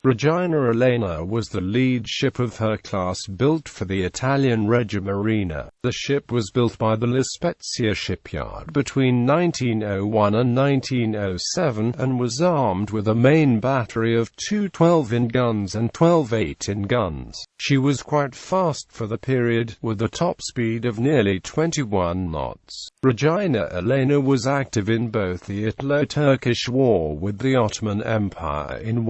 Regina Elena was the lead ship of her class built for the Italian Regia Marina. The ship was built by the Spezia shipyard between 1901 and 1907 and was armed with a main battery of two 12-in guns and 12 8-in guns. She was quite fast for the period, with a top speed of nearly 21 knots. Regina Elena was active in both the Italo-Turkish War with the Ottoman Empire in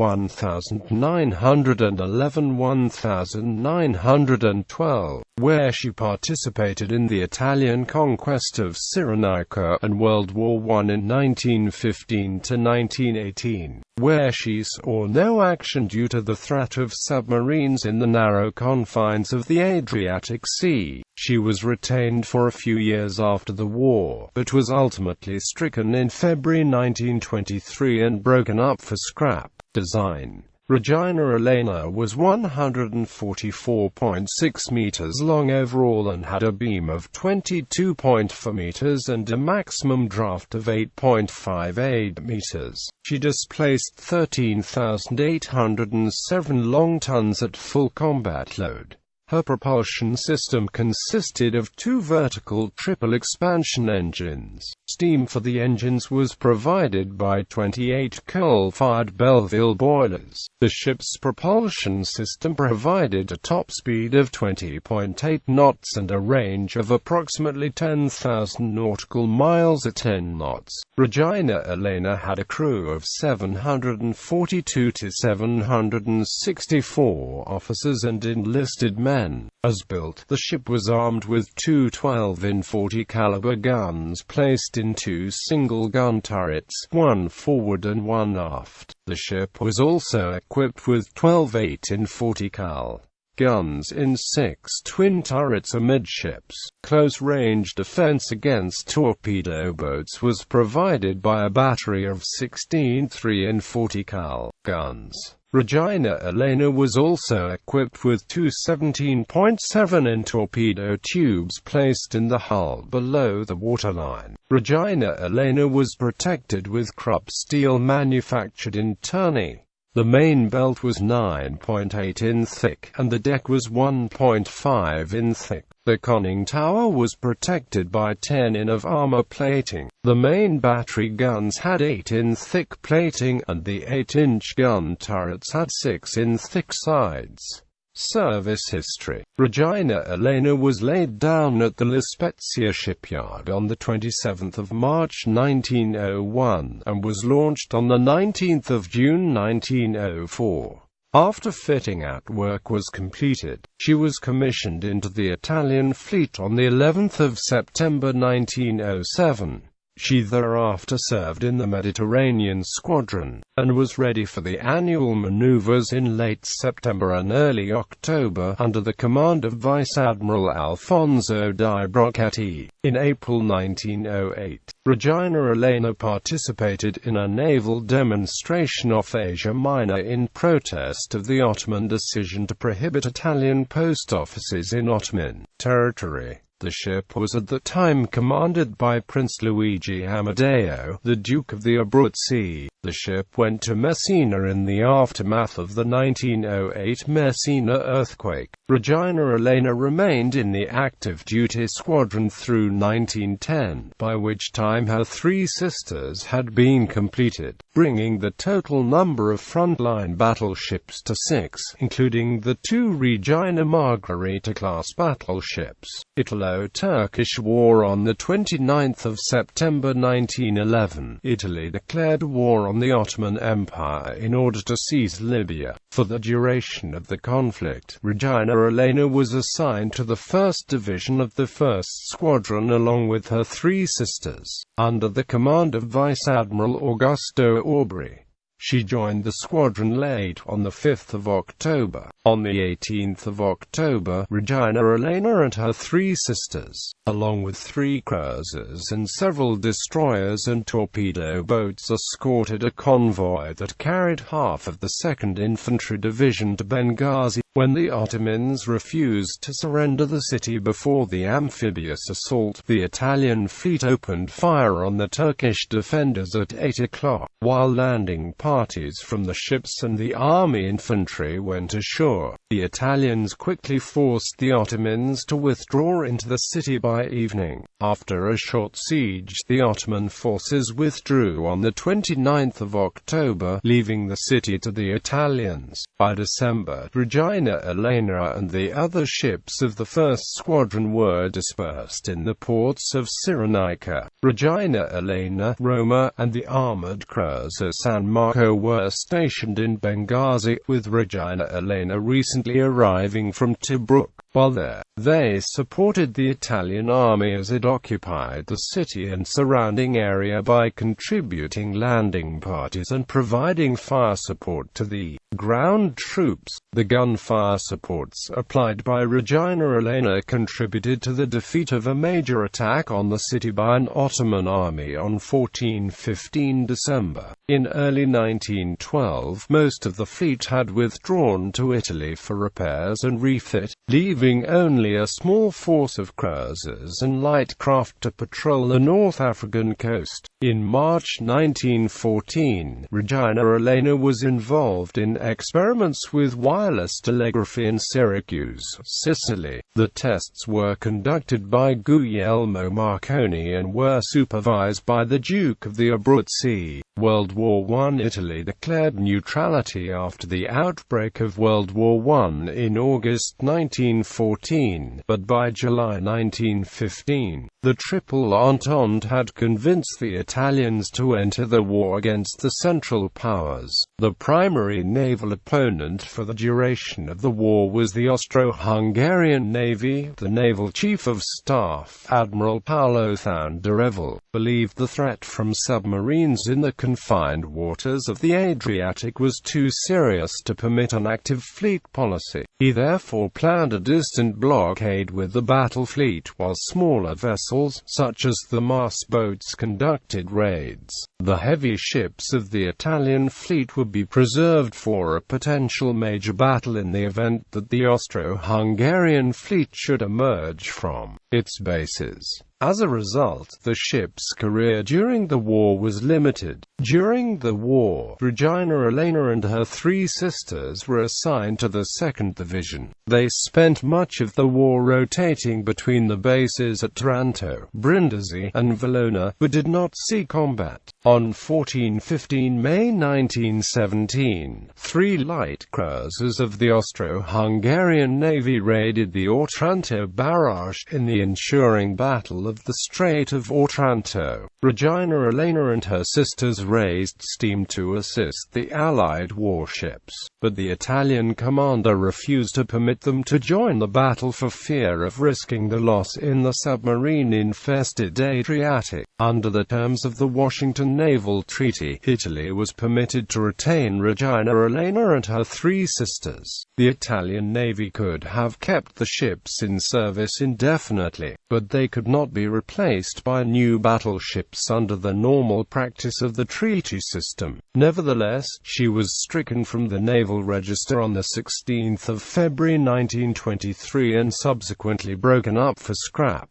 1911–1912, where she participated in the Italian conquest of Cyrenaica, and World War I in 1915–1918, where she saw no action due to the threat of submarines in the narrow confines of the Adriatic Sea. She was retained for a few years after the war, but was ultimately stricken in February 1923 and broken up for scrap. Design. Regina Elena was 144.6 meters long overall and had a beam of 22.4 meters and a maximum draft of 8.58 meters. She displaced 13,807 long tons at full combat load. Her propulsion system consisted of two vertical triple-expansion engines. Steam for the engines was provided by 28 coal-fired Belleville boilers. The ship's propulsion system provided a top speed of 20.8 knots and a range of approximately 10,000 nautical miles at 10 knots. Regina Elena had a crew of 742 to 764 officers and enlisted men. As built, the ship was armed with two 12-in 40 caliber guns placed in two single-gun turrets, one forward and one aft. The ship was also equipped with 12 8-in 40 cal guns in 6 twin turrets amidships. Close-range defense against torpedo boats was provided by a battery of 16 3-in 40 cal guns. Regina Elena was also equipped with two 17.7-in torpedo tubes placed in the hull below the waterline. Regina Elena was protected with Krupp steel manufactured in Tournai. The main belt was 9.8-in thick, and the deck was 1.5-in thick. The conning tower was protected by 10-in of armor plating. The main battery guns had 8-in thick plating, and the 8-inch gun turrets had 6-in thick sides. Service history. Regina Elena was laid down at the Spezia shipyard on the 27th of March 1901, and was launched on the 19th of June 1904. After fitting out work was completed, she was commissioned into the Italian fleet on the 11th of September 1907. She thereafter served in the Mediterranean Squadron, and was ready for the annual maneuvers in late September and early October under the command of Vice Admiral Alfonso di Brocchetti. In April 1908, Regina Elena participated in a naval demonstration off Asia Minor in protest of the Ottoman decision to prohibit Italian post offices in Ottoman territory. The ship was at the time commanded by Prince Luigi Amadeo, the Duke of the Abruzzi. The ship went to Messina in the aftermath of the 1908 Messina earthquake. Regina Elena remained in the active duty squadron through 1910, by which time her three sisters had been completed, bringing the total number of frontline battleships to 6, including the two Regina Margherita-class battleships. Italo-Turkish War. On the 29th of September 1911, Italy declared war on the Ottoman Empire in order to seize Libya. For the duration of the conflict, Regina Elena was assigned to the 1st Division of the 1st Squadron along with her three sisters, under the command of Vice Admiral Augusto Aubry. She joined the squadron late on the 5th of October. On the 18th of October, Regina Elena and her 3 sisters, along with 3 cruisers and several destroyers and torpedo boats, escorted a convoy that carried half of the 2nd Infantry Division to Benghazi. When the Ottomans refused to surrender the city before the amphibious assault, the Italian fleet opened fire on the Turkish defenders at 8 o'clock, while landing parties from the ships and the army infantry went ashore. The Italians quickly forced the Ottomans to withdraw into the city by evening. After a short siege, the Ottoman forces withdrew on the 29th of October, leaving the city to the Italians. By December, Regina Elena and the other ships of the 1st Squadron were dispersed in the ports of Cyrenaica, Regina Elena, Roma, and the armored cruiser San Marco were stationed in Benghazi, with Regina Elena recently arriving from Tobruk. While there, they supported the Italian army as it occupied the city and surrounding area by contributing landing parties and providing fire support to the ground troops. The gunfire supports applied by Regina Elena contributed to the defeat of a major attack on the city by an Ottoman army on 14-15 December. In early 1912, most of the fleet had withdrawn to Italy for repairs and refit, leaving only a small force of cruisers and light craft to patrol the North African coast. In March 1914, Regina Elena was involved in experiments with wireless telegraphy in Syracuse, Sicily. The tests were conducted by Guglielmo Marconi and were supervised by the Duke of the Adriatic Sea. World War I. Italy declared neutrality after the outbreak of World War I in August 1914, but by July 1915, the Triple Entente had convinced the Italians to enter the war against the Central Powers. The primary naval opponent for the duration of the war was the Austro-Hungarian Navy. The naval chief of staff, Admiral Paolo Thundereval, believed the threat from submarines in the confined waters of the Adriatic was too serious to permit an active fleet policy. He therefore planned a distant blockade with the battle fleet, while smaller vessels, such as the mass boats, conducted raids. The heavy ships of the Italian fleet would be preserved for a potential major battle in the event that the Austro-Hungarian fleet should emerge from its bases. As a result, the ship's career during the war was limited. During the war, Regina Elena and her 3 sisters were assigned to the 2nd Division. They spent much of the war rotating between the bases at Taranto, Brindisi, and Valona, but did not see combat. On 14-15 May 1917, 3 light cruisers of the Austro-Hungarian Navy raided the Otranto barrage in the ensuing Battle of the Strait of Otranto. Regina Elena and her sisters raised steam to assist the Allied warships, but the Italian commander refused to permit them to join the battle for fear of risking the loss in the submarine-infested Adriatic. Under the terms of the Washington Naval Treaty, Italy was permitted to retain Regina Elena and her 3 sisters. The Italian Navy could have kept the ships in service indefinitely, but they could not be replaced by new battleships under the normal practice of the treaty system. Nevertheless, she was stricken from the Naval Register on the 16th of February 1923 and subsequently broken up for scrap.